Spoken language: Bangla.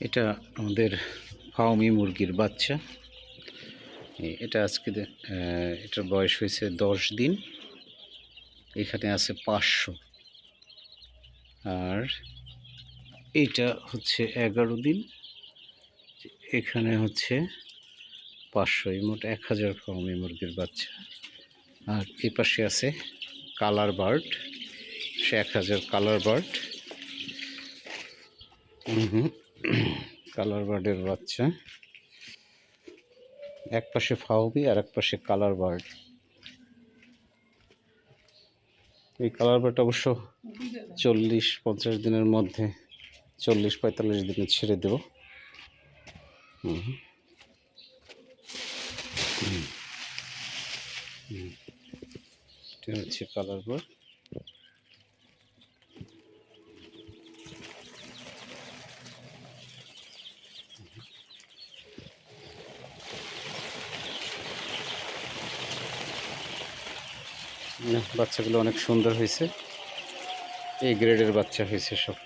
এটা আমাদের ফাউমি মুরগির বাচ্চা। এটা আজকে এটার বয়স হয়েছে 10 দিন। এখানে আছে 500। আর এইটা হচ্ছে 11 দিন। এখানে হচ্ছে 500। এই মোট 1000 ফাউমি মুরগির বাচ্চা। আর এই পাশে আছে কালার বার্ড, সে 1000 কালার বার্ড। কালার বার্ডের বাচ্চা। এক পাশে ফাউমি আর এক পাশে কালার বার্ড। এই কালার বার্ড অবশ্য 40-50 দিনের মধ্যে, 40-45 দিনে ছেড়ে দেব। এটা হচ্ছে কালার বার্ড। বাচ্চাগুলো অনেক সুন্দর হয়েছে। এই গ্রেডের বাচ্চা হয়েছে সব।